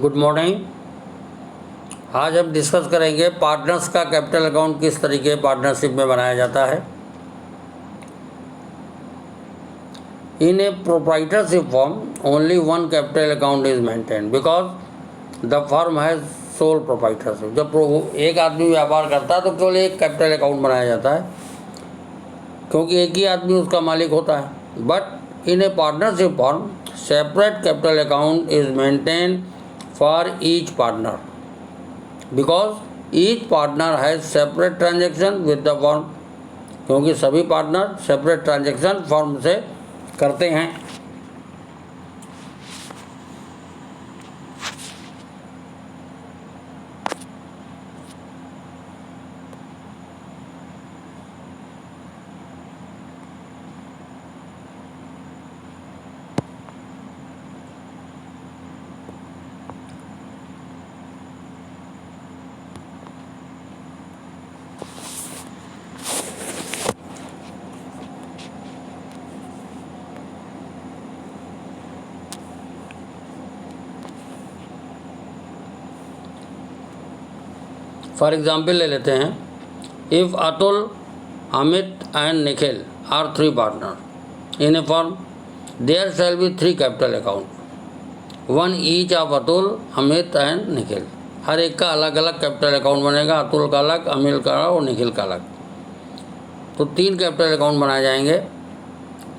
Good morning. आज हम discuss करेंगे पार्टनर्स का कैपिटल अकाउंट किस तरीके पार्टनरशिप में बनाया जाता है। In a proprietorship firm only one capital account is maintain because the firm has sole proprietorship. जब एक आदमी व्यापार करता है तो केवल एक कैपिटल अकाउंट बनाया जाता है क्योंकि एक ही आदमी उसका मालिक होता है। But in A partnership firm separate capital account is maintain for each partner because each partner has separate transaction with the firm, क्योंकि सभी पार्टनर सेपरेट ट्रांजेक्शन फर्म से करते हैं। फॉर एग्जाम्पल ले लेते हैं, if Atul, Amit and Nikhil are three partner in a firm, there shall be three capital account, one each of Atul, Amit and Nikhil. हर एक का अलग अलग कैपिटल अकाउंट बनेगा, अतुल का अलग, अमित का अलग और निखिल का अलग। तो तीन कैपिटल अकाउंट बनाए जाएंगे।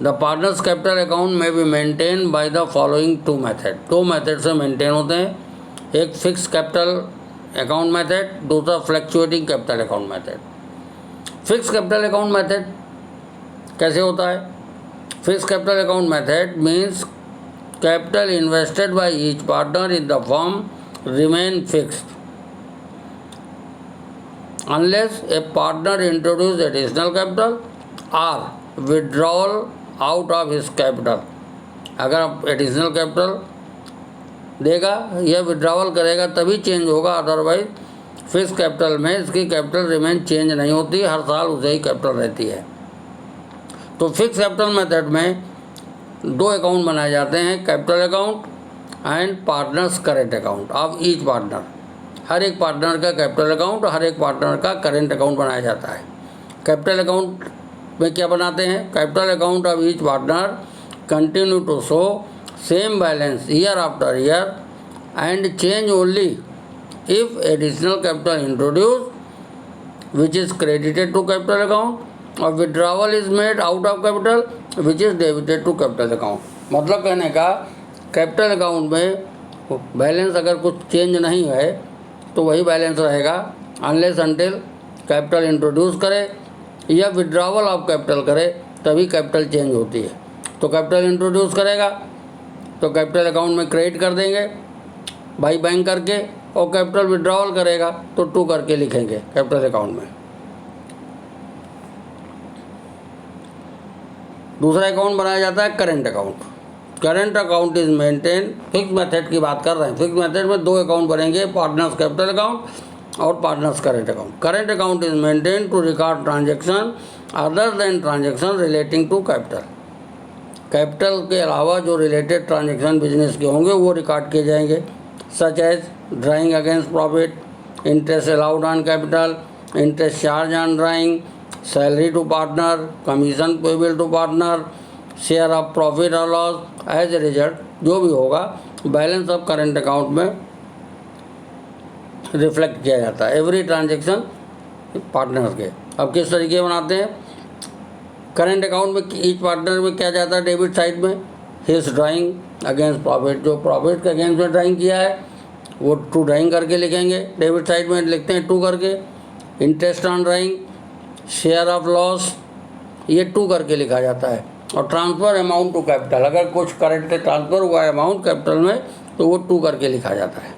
The partners capital account may be maintain by the following two method. दो मेथड से मेंटेन होते हैं, एक फिक्स कैपिटल अकाउंट मेथड, दूसरा fluctuating capital account method. Fix capital account method कैसे होता है? Fix capital account method means capital invested by each partner in the firm remain fixed unless a partner introduce additional capital और withdrawal out of his capital. अगर आप additional capital देगा या withdrawal करेगा तभी चेंज होगा, अदरवाइज फिक्स कैपिटल में इसकी कैपिटल रिमेन चेंज नहीं होती, हर साल उसे ही कैपिटल रहती है। तो फिक्स कैपिटल मेथड में दो अकाउंट बनाए जाते हैं, capital account and partners current account of each partner. हर एक पार्टनर का कैपिटल अकाउंट, हर एक पार्टनर का करेंट अकाउंट बनाया जाता है। कैपिटल अकाउंट में क्या बनाते हैं? Capital account of each partner continue to show same balance year after year and change only if additional capital introduced which is credited to capital account or withdrawal is made out of capital which is debited to capital account। मतलब कहने का capital account में balance अगर कुछ change नहीं है तो वही बैलेंस रहेगा अनलेस अनटिल कैपिटल इंट्रोड्यूस करे या विड्रॉवल ऑफ कैपिटल करे तभी कैपिटल चेंज होती है। तो कैपिटल इंट्रोड्यूस करेगा तो कैपिटल अकाउंट में क्रेडिट कर देंगे बाई बैंक करके, और कैपिटल विड्रॉवल करेगा तो टू करके लिखेंगे कैपिटल अकाउंट में। दूसरा अकाउंट बनाया जाता है current account. Current account is maintain, fix method की बात कर रहे हैं। फिक्स मेथड में दो अकाउंट बनेंगे, पार्टनर्स कैपिटल अकाउंट और partners current account. Current account is maintain to record transaction other than transaction relating to capital. Capital के अलावा जो रिलेटेड ट्रांजेक्शन बिजनेस के होंगे वो रिकॉर्ड किए जाएंगे, such as drawing against profit, interest allowed on capital, interest charge on drawing, salary to partner, commission payable to partner, share of profit और loss. As a result जो भी होगा balance of current account में reflect किया जाता है every transaction partner के। अब किस तरीके बनाते हैं? करेंट अकाउंट में ईच पार्टनर में क्या जाता है? डेबिट साइड में हिज ड्राइंग अगेंस्ट प्रॉफिट, जो प्रॉफिट के अगेंस्ट में ड्राइंग किया है वो टू ड्राइंग करके लिखेंगे, डेबिट साइड में लिखते हैं टू करके। Interest on drawing, share of loss ये टू करके लिखा जाता है। और ट्रांसफ़र अमाउंट टू कैपिटल, अगर कुछ करेंट से ट्रांसफ़र हुआ है अमाउंट कैपिटल में तो वो टू करके लिखा जाता है।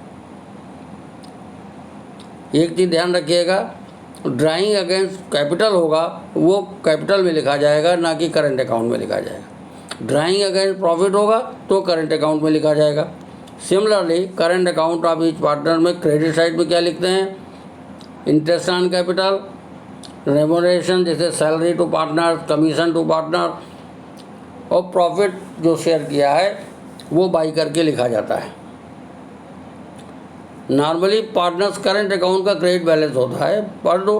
एक चीज़ ध्यान रखिएगा, ड्राइंग अगेंस्ट कैपिटल होगा वो कैपिटल में लिखा जाएगा, ना कि करंट अकाउंट में लिखा जाएगा। ड्राइंग अगेंस्ट प्रॉफिट होगा तो करंट अकाउंट में लिखा जाएगा। Similarly current account of each partner में क्रेडिट साइड में क्या लिखते हैं? इंटरेस्ट ऑन कैपिटल, रेम्यूनरेशन जैसे salary to partner, commission to partner, और प्रॉफिट जो शेयर किया है वो बाई करके लिखा जाता है। नॉर्मली पार्टनर्स करंट अकाउंट का क्रेडिट बैलेंस होता है, पर तो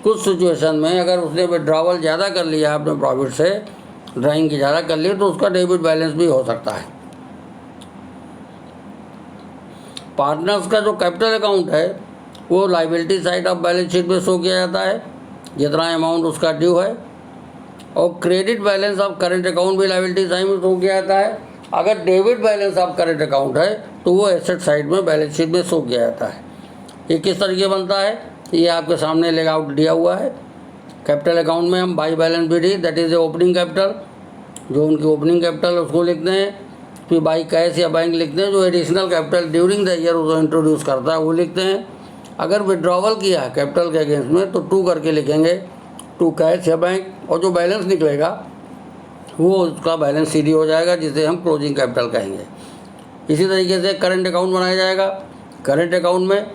कुछ सिचुएशन में अगर उसने विड्रॉवल ज़्यादा कर लिया अपने प्रॉफिट से, ड्राइंग की ज़्यादा कर ली, तो उसका डेबिट बैलेंस भी हो सकता है। पार्टनर्स का जो कैपिटल अकाउंट है वो liability side of balance sheet में शो किया जाता है, जितना अमाउंट उसका ड्यू है, और credit balance of current account भी लाइबिलिटी साइड में शो किया जाता है। अगर debit balance of current account है तो वो एसेट साइड में बैलेंस शीट में शो किया जाता है। ये किस तरीके बनता है, ये आपके सामने लेआउट दिया हुआ है। कैपिटल अकाउंट में हम by balance Vidhi, that is a opening capital, जो उनकी ओपनिंग कैपिटल है उसको लिखते हैं। फिर बाई कैश या बैंक लिखते हैं, जो additional capital during the year उसको इंट्रोड्यूस करता है वो लिखते हैं। अगर विड्रॉवल किया है कैपिटल के अगेंस्ट में तो 2 करके लिखेंगे, 2 कैश या बैंक, और जो बैलेंस निकलेगा वो उसका बैलेंस सीडी हो जाएगा, जिसे हम क्लोजिंग कैपिटल कहेंगे। इसी तरीके से करंट अकाउंट बनाया जाएगा। करंट अकाउंट में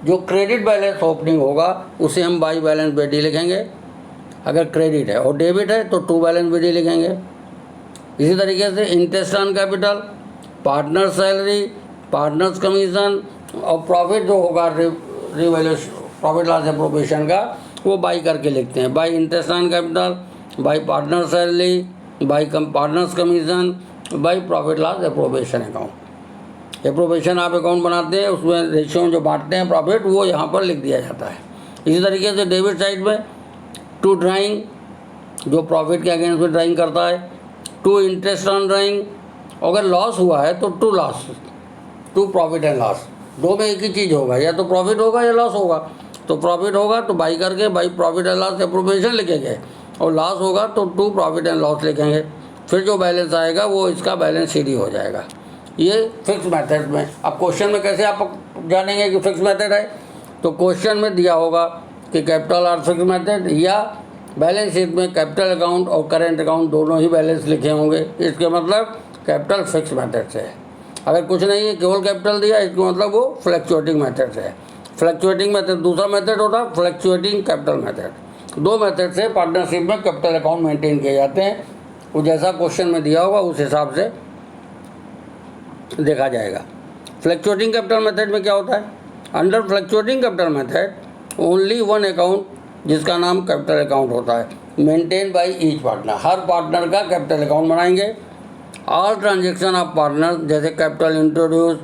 जो क्रेडिट बैलेंस ओपनिंग होगा उसे हम बाई बैलेंस विधि लिखेंगे, अगर क्रेडिट है, और डेबिट है तो 2 बैलेंस विधि लिखेंगे। इसी तरीके से interest on capital, partner salary, partners commission और प्रॉफिट जो होगा रिवैल्यूएशन, प्रॉफिट लॉस एप्रोप्रिएशन का, वो बाई करके लिखते हैं। By interest on capital, by partner salary, by partners commission, by profit loss appropriation account. Appropriation आप अकाउंट बनाते हैं, उसमें रेशियो जो बांटते हैं प्रॉफिट, वो यहाँ पर लिख दिया जाता है। इसी तरीके से डेबिट साइड में 2 ड्राइंग, जो प्रॉफिट के अगेंस्ट में ड्राइंग करता है, 2 इंटरेस्ट ऑन ड्राइंग, अगर लॉस हुआ है तो 2 लॉस, 2 प्रॉफिट एंड लॉस, दो में एक ही चीज़ होगा, या तो प्रॉफिट होगा या लॉस होगा। तो प्रॉफिट होगा तो बाई करके by profit and loss appropriation लिखेंगे, और लॉस होगा तो 2 प्रॉफिट एंड लॉस लिखेंगे। फिर जो बैलेंस आएगा वो इसका बैलेंस सीडी हो जाएगा। ये फिक्स मेथड में। अब क्वेश्चन में कैसे आप जानेंगे कि फिक्स मेथड है, तो क्वेश्चन में दिया होगा कि कैपिटल और फिक्स मेथड, या बैलेंस शीट में कैपिटल अकाउंट और करेंट अकाउंट दोनों ही बैलेंस लिखे होंगे, इसके मतलब कैपिटल फिक्स मेथड से है। अगर कुछ नहीं है, केवल कैपिटल दिया, इसका मतलब वो फ्लक्चुएटिंग मेथड से है। फ्लक्चुएटिंग मेथड दूसरा मेथड होता है फ्लक्चुएटिंग कैपिटल मेथड। 2 मेथड से पार्टनरशिप में कैपिटल अकाउंट मेंटेन किए जाते हैं। वो जैसा क्वेश्चन में दिया होगा उस हिसाब से देखा जाएगा। फ्लक्चुएटिंग कैपिटल मेथड में क्या होता है, under fluctuating capital method only 1 account, जिसका नाम कैपिटल अकाउंट होता है, मेंटेन बाय ईच पार्टनर, हर पार्टनर का कैपिटल अकाउंट बनाएंगे। ऑल ट्रांजेक्शन ऑफ पार्टनर, जैसे capital introduce,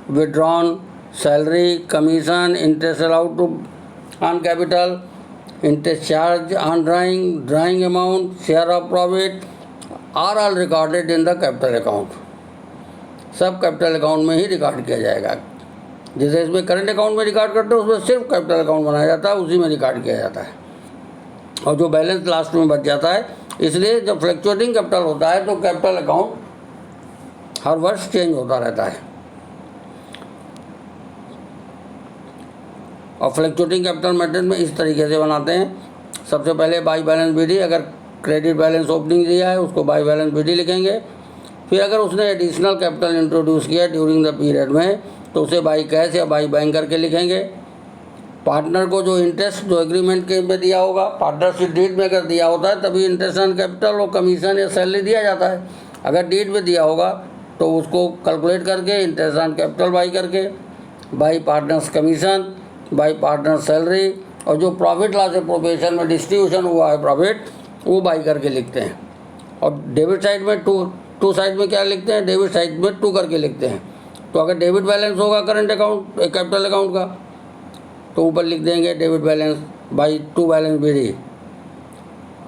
withdrawn, salary, commission, interest allowed to on capital, interest charge on drawing, drawing amount, share of profit, are all recorded in the capital account. सब capital account में ही record किया जाएगा। जैसे इसमें current account में record करते हैं, उसमें सिर्फ कैपिटल अकाउंट बनाया जाता है, उसी में रिकॉर्ड किया जाता है, और जो बैलेंस लास्ट में बच जाता है। इसलिए जब फ्लक्चुएटिंग कैपिटल होता है तो कैपिटल अकाउंट हर वर्ष चेंज होता रहता है। और फ्लक्चुएटिंग कैपिटल मेथड में इस तरीके से बनाते हैं। सबसे पहले बाई बैलेंस विधि, अगर क्रेडिट बैलेंस ओपनिंग दिया है उसको बाई बैलेंस विधि लिखेंगे। फिर अगर उसने एडिशनल कैपिटल इंट्रोड्यूस किया ड्यूरिंग द पीरियड में तो उसे बाई कैश या बाई बैंक करके लिखेंगे। पार्टनर को जो इंटरेस्ट जो एग्रीमेंट के में दिया होगा, पार्टनरशिप डीड में अगर दिया होता है तभी इंटरेस्ट ऑन कैपिटल और कमीशन या सैलरी दिया जाता है। अगर डीड में दिया होगा तो उसको कैलकुलेट करके इंटरेस्ट ऑन कैपिटल बाई करके, by partners commission, by partner salary, और जो प्रॉफिट लॉस एप्रोप्रिएशन में डिस्ट्रीब्यूशन हुआ है प्रॉफिट, वो बाई करके लिखते हैं। और डेबिट साइड में टू साइड में क्या लिखते हैं, डेबिट साइड में 2 करके लिखते हैं। तो अगर डेबिट बैलेंस होगा करंट अकाउंट कैपिटल अकाउंट का, तो ऊपर लिख देंगे डेबिट बैलेंस बाई 2 बैलेंस विधि।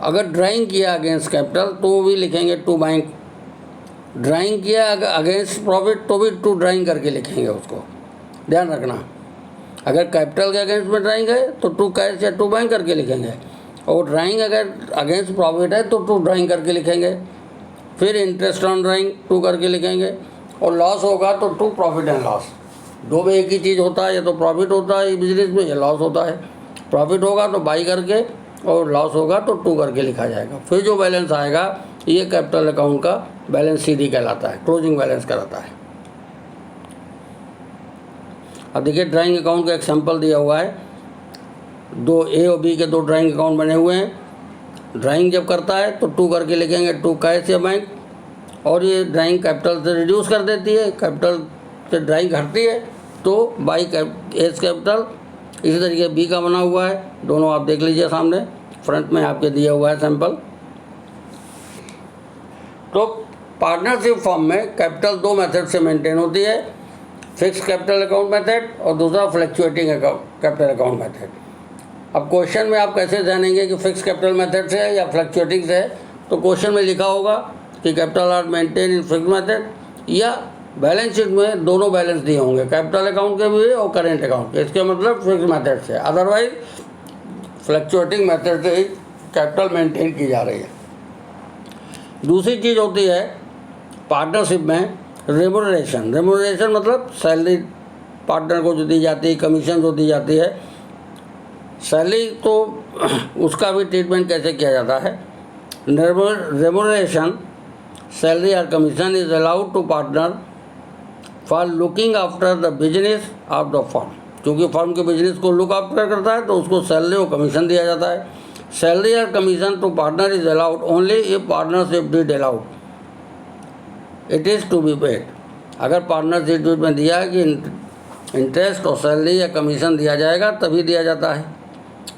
अगर ड्राइंग किया अगेंस्ट कैपिटल तो भी लिखेंगे 2 बैंक। ड्राइंग किया अगेंस्ट प्रॉफिट तो भी 2 ड्राइंग करके लिखेंगे, उसको ध्यान रखना। अगर कैपिटल के अगेंस्ट में ड्राइंग है तो 2 कैश या 2 बैंक करके लिखेंगे, और ड्राइंग अगर अगेंस्ट प्रॉफिट है तो 2 ड्राइंग करके लिखेंगे। फिर इंटरेस्ट ऑन ड्राइंग 2 करके लिखेंगे, और लॉस होगा तो 2 प्रॉफिट एंड लॉस। 2 में एक ही चीज़ होता है, या तो प्रॉफिट होता है बिजनेस में या लॉस होता है। प्रॉफिट होगा तो बाई करके, और लॉस होगा तो 2 करके लिखा जाएगा। फिर जो बैलेंस आएगा ये कैपिटल अकाउंट का बैलेंस सीडी कहलाता है, क्लोजिंग बैलेंस कहलाता है। अब देखिए ड्राइंग अकाउंट का एक सैंपल दिया हुआ है। 2 ए और बी के 2 ड्राइंग अकाउंट बने हुए हैं। ड्राइंग जब करता है तो 2 करके लिखेंगे, 2 कैश या बैंक, और ये ड्राइंग कैपिटल से रिड्यूस कर देती है, कैपिटल से ड्राइंग घटती है तो बाई एज कैपिटल। इसी तरीके बी का बना हुआ है, दोनों आप देख लीजिए सामने फ्रंट में आपके दिया हुआ है सैंपल। तो पार्टनरशिप फॉर्म में कैपिटल दो मेथड से मेंटेन होती है, फिक्स कैपिटल अकाउंट मेथड और दूसरा फ्लक्चुएटिंग कैपिटल अकाउंट मेथड। अब क्वेश्चन में आप कैसे जानेंगे कि फिक्स कैपिटल मेथड से है या फ्लक्चुएटिंग से है, तो क्वेश्चन में लिखा होगा कि capital R maintain in fix method, या बैलेंस शीट में दोनों बैलेंस दिए होंगे, कैपिटल अकाउंट के भी और करेंट अकाउंट के, इसके मतलब फिक्स मेथड से, अदरवाइज फ्लक्चुएटिंग मेथड से ही कैपिटल मेंटेन की जा रही है। दूसरी चीज़ होती है पार्टनरशिप में रेम्यूनरेशन। रेम्यूनरेशन मतलब सैलरी पार्टनर को जो दी जाती है, कमीशन जो दी जाती है, सैलरी तो उसका भी ट्रीटमेंट कैसे किया जाता है। रेम्यूनरेशन सैलरी और commission is allowed to partner for looking after the business of the firm. क्योंकि फर्म के बिजनेस को लुक आफ्टर करता है तो उसको सैलरी और कमीशन दिया जाता है। सैलरी और commission to partner is allowed only if partnership deed allowed it is to be paid. अगर पार्टनरशिप डीड में दिया है कि इंटरेस्ट और सैलरी या कमीशन दिया जाएगा तभी दिया जाता है।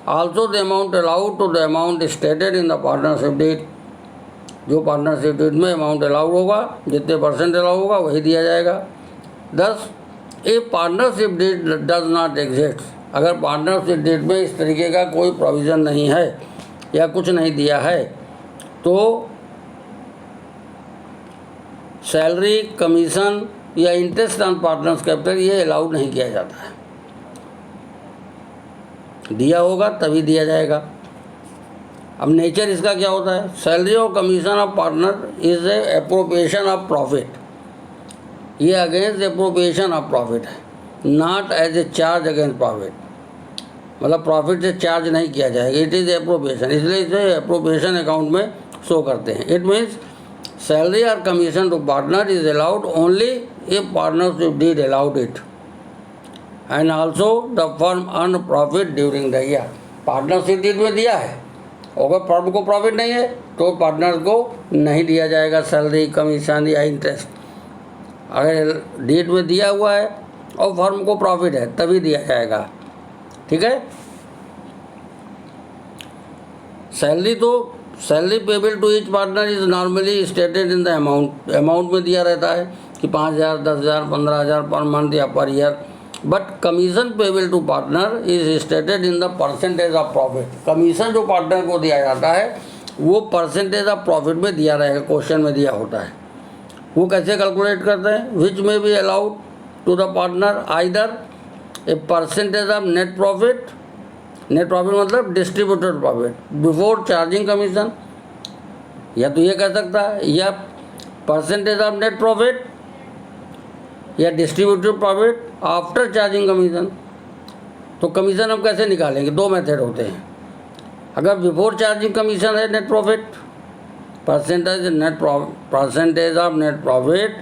Also the amount allowed to the amount stated in the partnership deed. जो पार्टनरशिप डीड में अमाउंट अलाउड होगा, जितने परसेंट अलाउड होगा वही दिया जाएगा। 10 if partnership deed does not exist. अगर पार्टनरशिप डीड में इस तरीके का कोई प्रोविज़न नहीं है या कुछ नहीं दिया है तो सैलरी, कमीशन या इंटरेस्ट ऑन पार्टनर्स कैपिटल ये अलाउड नहीं किया जाता है। दिया होगा तभी दिया जाएगा। अब नेचर इसका क्या होता है, सैलरी और commission of partner is a appropriation of profit. ये अगेंस्ट एप्रोप्रिएशन ऑफ प्रॉफिट है, not as a charge against profit. मतलब प्रॉफिट से चार्ज नहीं किया जाएगा, इट इज़ एप्रोप्रिएशन, इसलिए इसे एप्रोप्रिएशन अकाउंट में शो करते हैं। इट मीन्स सैलरी और commission to partner is allowed only if partnership deed allowed it and also the firm earn profit during the year. Partnership deed में दिया है, अगर फर्म को प्रॉफिट नहीं है तो पार्टनर को नहीं दिया जाएगा सैलरी, कमीशन या इंटरेस्ट। अगर डीड में दिया हुआ है और फर्म को प्रॉफिट है तभी दिया जाएगा। ठीक है। Salary payable to each partner is normally stated in the amount में दिया रहता है कि 5,000, 10,000, 15,000 पर मंथ या per year. But commission payable to partner is stated in the percentage of profit. Commission जो पार्टनर को दिया जाता है वो परसेंटेज ऑफ प्रॉफिट में दिया रहेगा, क्वेश्चन में दिया होता है। वो कैसे कैलकुलेट करते हैं, विच में be allowed to the partner either a percentage of net profit. Net profit मतलब distributed profit before charging commission, या तो ये कह सकता है या परसेंटेज ऑफ नेट प्रॉफिट या distributed profit after charging commission. तो कमीशन हम कैसे निकालेंगे, दो मेथड होते हैं। अगर बिफोर चार्जिंग कमीशन है net profit, percentage of net profit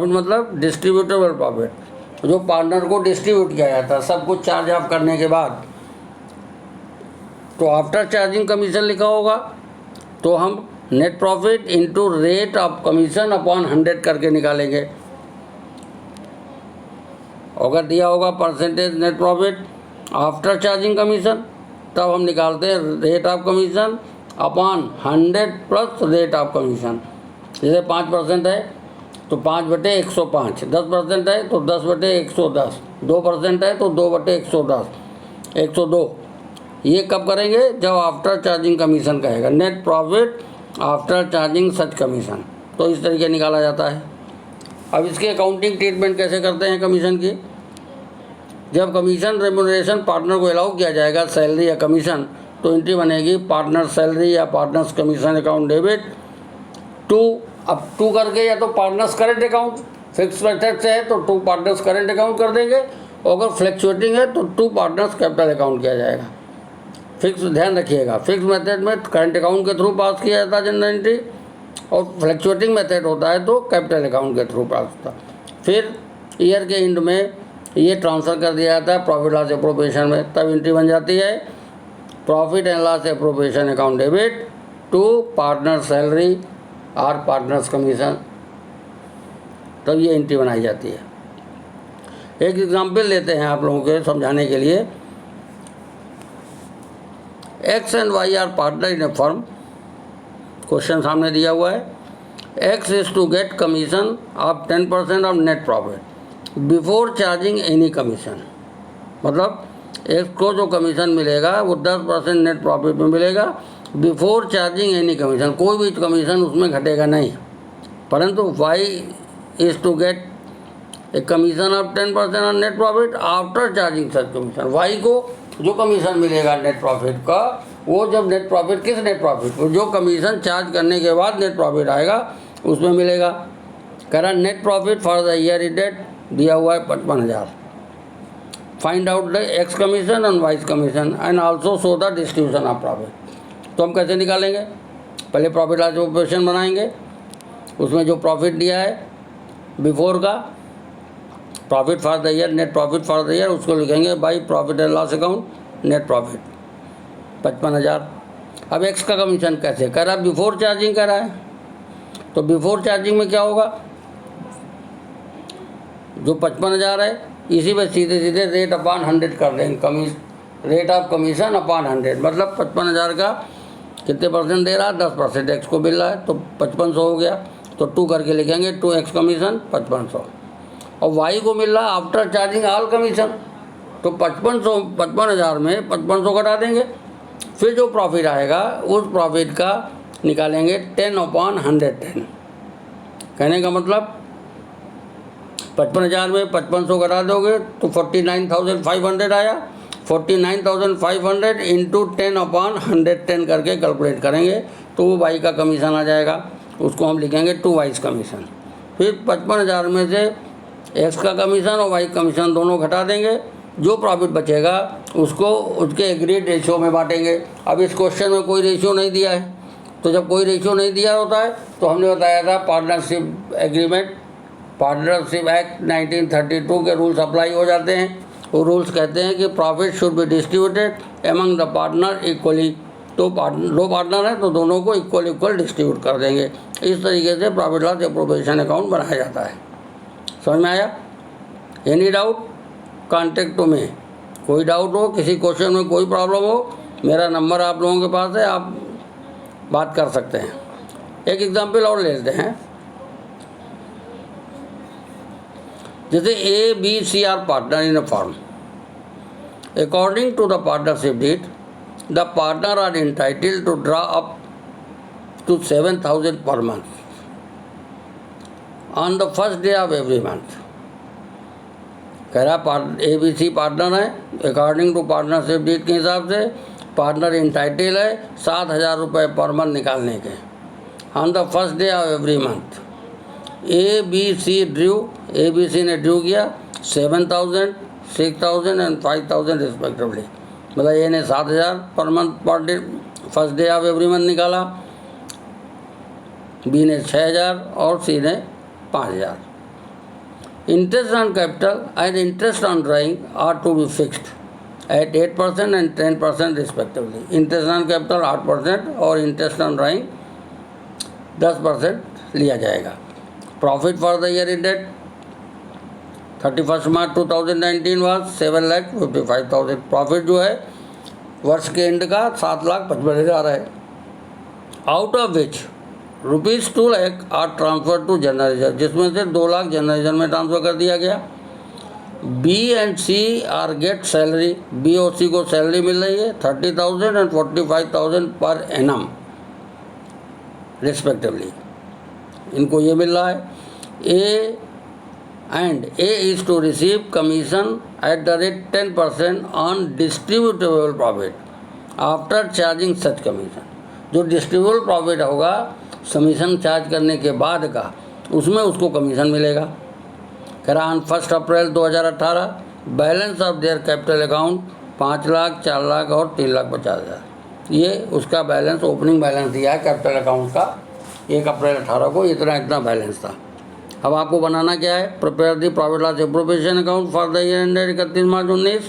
मतलब डिस्ट्रीब्यूटेबल प्रॉफिट, जो पार्टनर को डिस्ट्रीब्यूट किया जाता है सब कुछ चार्ज ऑफ करने के बाद। तो आफ्टर चार्जिंग कमीशन लिखा होगा तो हम net profit into rate of commission upon 100 करके निकालेंगे। अगर दिया होगा percentage net profit after charging commission तब हम निकालते हैं rate of commission upon 100 plus rate of commission. जैसे 5% है तो 5/105, 10% है तो 10/110, 2% है तो 2/110, 102। ये कब करेंगे, जब आफ्टर चार्जिंग कमीशन कहेगा, net profit after charging such commission. तो इस तरीके निकाला जाता है। अब इसके अकाउंटिंग ट्रीटमेंट कैसे करते हैं कमीशन की। जब कमीशन रेम्यूनरेशन पार्टनर को अलाउ किया जाएगा सैलरी या कमीशन, तो एंट्री बनेगी पार्टनर सैलरी या partners commission account debit to करके, या तो partners current account, fix method से है तो 2 पार्टनर्स करेंट अकाउंट कर देंगे, और अगर फ्लक्चुएटिंग है तो 2 पार्टनर्स कैपिटल अकाउंट किया जाएगा। फिक्स ध्यान रखिएगा, फिक्स मेथड में करंट अकाउंट के थ्रू पास किया जाता है जनरल एंट्री, और फ्लक्चुएटिंग मेथड होता है तो कैपिटल अकाउंट के थ्रू पास होता है। फिर ईयर के एंड में ये ट्रांसफ़र कर दिया जाता है प्रॉफिट लॉस एप्रोप्रिएशन में, तब एंट्री बन जाती है profit and loss appropriation account debit to partner salary और पार्टनर्स कमीशन, तब ये एंट्री बनाई जाती है। एक एग्जाम्पल लेते हैं आप लोगों के समझाने के लिए। X and Y are partner in a firm. Question सामने दिया हुआ है। X is to get commission of 10% of net profit before charging any commission. मतलब एक्स को जो कमीशन मिलेगा वो 10% नेट प्रॉफिट में मिलेगा बिफोर चार्जिंग एनी कमीशन, कोई भी कमीशन उसमें घटेगा नहीं। परंतु Y is to get a commission of 10% on net profit after charging such commission. Y को जो कमीशन मिलेगा नेट प्रॉफिट का, वो जब नेट प्रॉफिट, किस नेट प्रॉफिट को, जो कमीशन चार्ज करने के बाद नेट प्रॉफिट आएगा उसमें मिलेगा। कह रहा net profit for the year date दिया हुआ है 55,000। Find out the X commission and Y's commission and also show the distribution of profit. तो हम कैसे निकालेंगे? पहले प्रॉफिट लॉस प्रोपोर्शन बनाएंगे, उसमें जो प्रॉफिट दिया है बिफोर का, profit for the year, net profit for the year, उसको लिखेंगे by profit and loss account net profit 55,000। अब एक्स का कमीशन कैसे? कह रहा बिफोर चार्जिंग कर रहा है, तो बिफोर चार्जिंग में क्या होगा, जो 55,000 है इसी में सीधे सीधे रेट अपॉन 100 कर देंगे, रेट ऑफ कमीशन अपॉन 100, मतलब 55,000 का कितने परसेंट दे रहा है? 10% एक्स को मिल रहा है, तो 5500 हो गया, तो 2 करके लिखेंगे, 2 एक्स कमीशन 5500। और वाई को मिल रहा है आफ्टर चार्जिंग ऑल कमीशन, तो 55,000 में 5500 घटा देंगे, फिर जो प्रॉफिट आएगा उस प्रॉफिट का निकालेंगे 10/110। कहने का मतलब 55,000 में 5500 घटा दोगे तो 49,500 आया। 49,500 इंटू 10/110 करके कैलकुलेट करेंगे तो वो वाई का कमीशन आ जाएगा, उसको हम लिखेंगे 2 वाइज कमीशन। फिर 55,000 में से एक्स का कमीशन और वाई कमीशन दोनों घटा देंगे, जो प्रॉफिट बचेगा उसको उसके एग्रीड रेशियो में बांटेंगे। अब इस क्वेश्चन में कोई रेशियो नहीं दिया है, तो जब कोई रेशियो नहीं दिया होता है तो हमने बताया था पार्टनरशिप एग्रीमेंट, पार्टनरशिप एक्ट 1932 के रूल्स अप्लाई हो जाते हैं। वो रूल्स कहते हैं कि profit should be distributed among the partner equally. तो दो पार्टनर हैं तो दोनों को इक्वल डिस्ट्रीब्यूट कर देंगे। इस तरीके से प्रॉफिट लॉस एप्रोप्रिएशन अकाउंट बनाया जाता है। समझ में आया? Any doubt contact to me. कोई डाउट हो, किसी क्वेश्चन में कोई प्रॉब्लम हो, मेरा नंबर आप लोगों के पास है, आप बात कर सकते हैं। एक एग्जांपल और ले लेते हैं। जैसे A B C are partner in a firm. According to the partnership deed the partner are entitled to draw up to 7,000 per month on the first day of every month. कह रहा A B C partner है, according to partnership deed के हिसाब से partner entitle है 7,000 रुपये पर month निकालने के on the first day of every month. A B C drew, A B C ने ड्रू किया 7,000, 6,000 एंड 5,000 रिस्पेक्टिवली। मतलब ए ने 7,000 per month per day first day of every month निकाला, बी ने 6,000 और सी ने 5,000। Interest on capital and interest on drawing are to be fixed at 8% and 10% respectively. Interest on capital 8% और interest on drawing 10% लिया जाएगा। Profit for the year ended 31 March 2019 was 7,55,000। Profit जो है वर्ष के एंड का 7,55,000 है। Out of which ₹2 lakh are transfer to general reserve, जिसमें से 2 लाख जनरल रिजर्व में ट्रांसफ़र कर दिया गया। B and C are get salary, B और सी को सैलरी मिल रही है 30,000 एंड 45,000 पर एनम रिस्पेक्टिवली, इनको ये मिल रहा है। A is to receive commission at the rate 10% on distributable profit after charging such commission. जो डिस्ट्रीब्यूटेबल प्रॉफिट होगा कमीशन चार्ज करने के बाद का, उसमें उसको कमीशन मिलेगा। कह रहा on 1 April 2018 balance of their capital account 5 lakh, 4 lakh और 3,50,000। ये उसका बैलेंस, ओपनिंग बैलेंस दिया है कैपिटल अकाउंट का 1 अप्रैल 18 को, इतना बैलेंस था। अब आपको बनाना क्या है? Prepare the profit loss appropriation account for the year ended 31 March 2019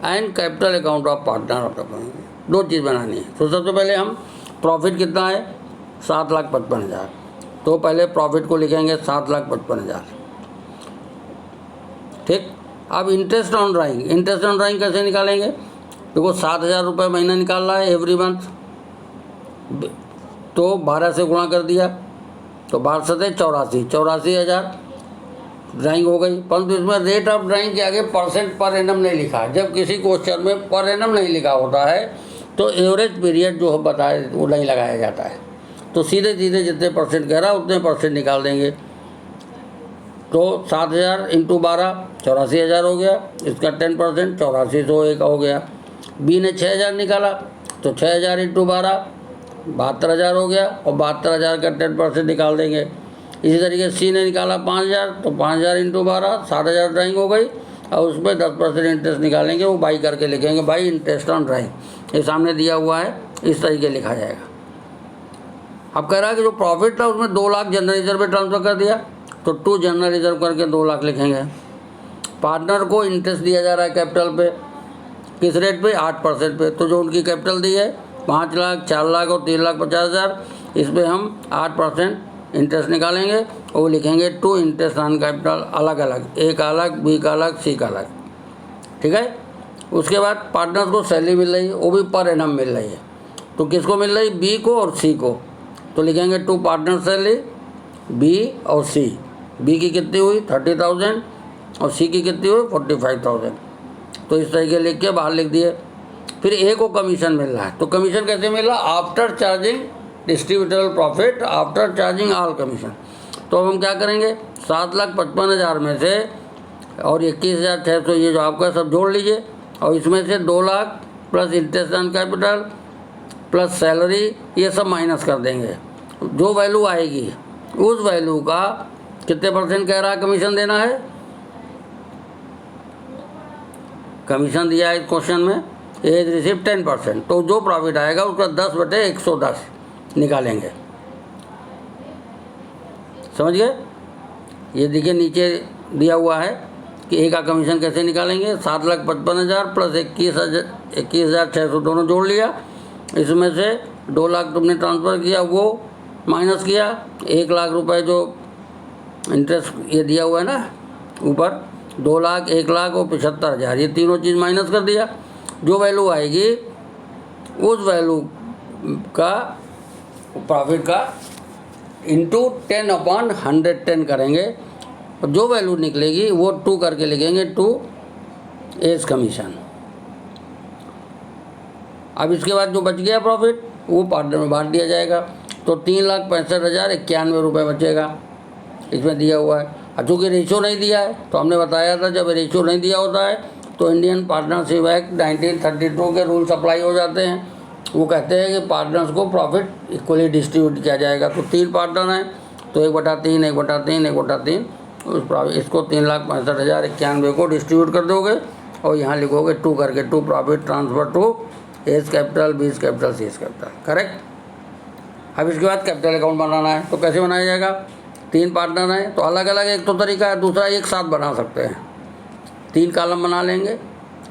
and capital account of partner of the firm. 2 चीज़ बनानी है। तो सबसे पहले हम प्रॉफिट कितना है 7,55,000, तो पहले प्रॉफिट को लिखेंगे 7,55,000, ठीक। अब interest on drawing, interest on drawing कैसे निकालेंगे? देखो 7,000 रुपये महीना निकाल रहा है एवरी मंथ, तो 12 से गुणा कर दिया तो 12 84, 84,000 ड्राइंग हो गई। परंतु इसमें रेट ऑफ ड्राइंग के आगे परसेंट पर एनम नहीं लिखा। जब किसी क्वेश्चन में पर एनम नहीं लिखा होता है तो एवरेज पीरियड जो बताए वो नहीं लगाया जाता है, तो सीधे सीधे जितने परसेंट कह रहा है उतने परसेंट निकाल देंगे। तो 7,000 इंटू 12 84,000 हो गया, इसका 10% 8401 हो गया। बी ने 6,000 निकाला तो 6,000 इंटू 12 72,000 हो गया, और 72,000 का 10% निकाल देंगे। इसी तरीके सी ने निकाला 5,000 तो 5,000 इंटू 12 7,000 ड्राइंग हो गई, और उसमें 10% इंटरेस्ट निकालेंगे, वो बाई करके लिखेंगे बाई इंटरेस्ट ऑन ड्राइंग। ये सामने दिया हुआ है, इस तरीके लिखा जाएगा। अब कह रहा है कि जो प्रॉफिट था उसमें 2 लाख जनरल रिजर्व में ट्रांसफ़र कर दिया, तो 2 जनरल रिजर्व करके 2 लाख लिखेंगे। पार्टनर को इंटरेस्ट दिया जा रहा है कैपिटल पे, किस रेट पे? 8% पे। तो जो उनकी कैपिटल दी है 5 लाख, 4 लाख और 3,50,000, इस पर हम 8% इंटरेस्ट निकालेंगे और वो लिखेंगे टू इंटरेस्ट ऑन कैपिटल अलग अलग, ए का अलग, बी का अलग, सी का अलग। ठीक है। उसके बाद पार्टनर्स को सैलरी मिल रही है, वो भी पर एनम मिल रही है, तो किसको मिल रही? बी को और सी को। तो लिखेंगे टू पार्टनर सैलरी बी और सी। बी की कितनी हुई? 30,000 और सी की कितनी हुई? 45,000। तो इस तरीके लिख के बाहर लिख दिए। फिर ए को कमीशन मिल रहा है, तो कमीशन कैसे मिल रहा? After charging distributable profit after charging all commission. तो अब हम क्या करेंगे? 7,55,000 में से और 21,600 ये जो आपका सब जोड़ लीजिए, और इसमें से 2 lakh plus interest on capital plus salary ये सब माइनस कर देंगे। जो वैल्यू आएगी उस वैल्यू का कितने परसेंट कह रहा है कमीशन देना है? कमीशन दिया है इस क्वेश्चन में, एज रिसीव 10%, तो जो प्रॉफिट आएगा उसका 10/110 निकालेंगे। समझ गए? ये देखिए नीचे दिया हुआ है कि ए का कमीशन कैसे निकालेंगे। 7,55,000 प्लस 21,600 दोनों जोड़ लिया, इसमें से 2 लाख तुमने ट्रांसफ़र किया, वो माइनस किया 1 लाख रुपए जो इंटरेस्ट ये दिया हुआ है ना ऊपर, 2 लाख, 1 लाख और 75,000, ये तीनों चीज़ माइनस कर दिया। जो वैल्यू आएगी उस वैल्यू का प्रॉफिट का इंटू 10/110 करेंगे, और जो वैल्यू निकलेगी वो 2 करके लिखेंगे, 2 एज कमीशन। अब इसके बाद जो बच गया प्रॉफिट वो पार्टनर में बांट दिया जाएगा, तो 3,65,091 रुपये बचेगा, इसमें दिया हुआ है। चूँकि रेशियो नहीं दिया है तो हमने बताया था जब रेशियो नहीं दिया होता है तो इंडियन पार्टनरशिप एक्ट 1932 के रूल्स अप्लाई हो जाते हैं। वो कहते हैं कि पार्टनर्स को प्रॉफिट इक्वली डिस्ट्रीब्यूट किया जाएगा। तो 3 पार्टनर हैं तो 1/3, 1/3, 1/3, इसको 3,65,091 को डिस्ट्रीब्यूट कर दोगे और यहाँ लिखोगे 2 करके, 2 profit transfer to A's capital, B's capital, C capital. Correct. अब इसके बाद कैपिटल अकाउंट बनाना है, तो कैसे बनाया जाएगा? 3 पार्टनर हैं तो अलग अलग एक तो तरीका है, दूसरा एक साथ बना सकते हैं। 3 कॉलम बना लेंगे,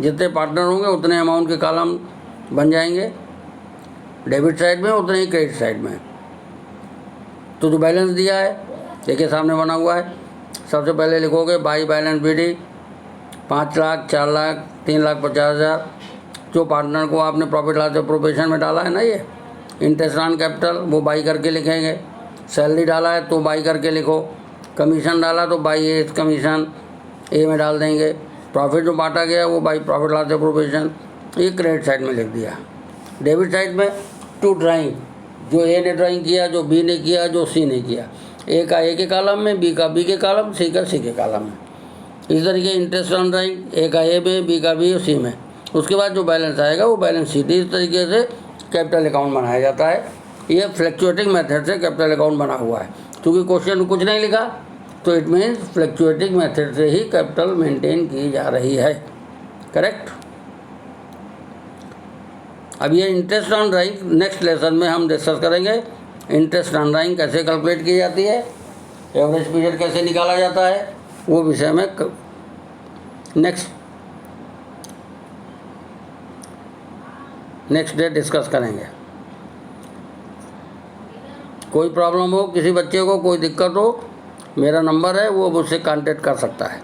जितने पार्टनर होंगे उतने अमाउंट के कॉलम बन जाएंगे, डेबिट साइड में उतने ही क्रेडिट साइड में। तो जो बैलेंस दिया है देखिए सामने बना हुआ है। सबसे पहले लिखोगे by balance BD 5 lakh, 4 lakh, 3,50,000। जो पार्टनर को आपने प्रॉफिट लॉस प्रोविजन में डाला है ना, ये इंटरेस्ट ऑन कैपिटल, वो बाई करके लिखेंगे। सैलरी डाला है तो बाई करके लिखो, कमीशन डाला तो बाई एज कमीशन ए में डाल देंगे। प्रॉफिट जो बांटा गया वो बाई प्रॉफिट लॉस प्रोविजन, ये क्रेडिट साइड में लिख दिया। डेबिट साइड में टू ड्राइंग, जो ए ने ड्राइंग किया, जो बी ने किया, जो सी ने किया, ए का ए के कॉलम में, बी का बी के कॉलम, सी का सी के कॉलम में। इस तरीके इंटरेस्ट ऑन ड्राइंग ए का ए में, बी का बी और सी में। उसके बाद जो बैलेंस आएगा वो बैलेंस शीट। इस तरीके से कैपिटल अकाउंट बनाया जाता है। ये फ्लैक्चुएटिंग मेथड से कैपिटल अकाउंट बना हुआ है। क्योंकि क्वेश्चन में कुछ नहीं लिखा तो इट मीन्स फ्लैक्चुएटिंग मेथड से ही कैपिटल मेंटेन की जा रही है। करेक्ट। अब ये interest on drawing next lesson में हम डिस्कस करेंगे। इंटरेस्ट ऑन ड्राइंग कैसे कैलकुलेट की जाती है, एवरेज पीरियड कैसे निकाला जाता है, वो विषय में नेक्स्ट डे डिस्कस करेंगे। कोई प्रॉब्लम हो, किसी बच्चे को कोई दिक्कत हो, मेरा नंबर है, वो मुझसे कांटेक्ट कर सकता है।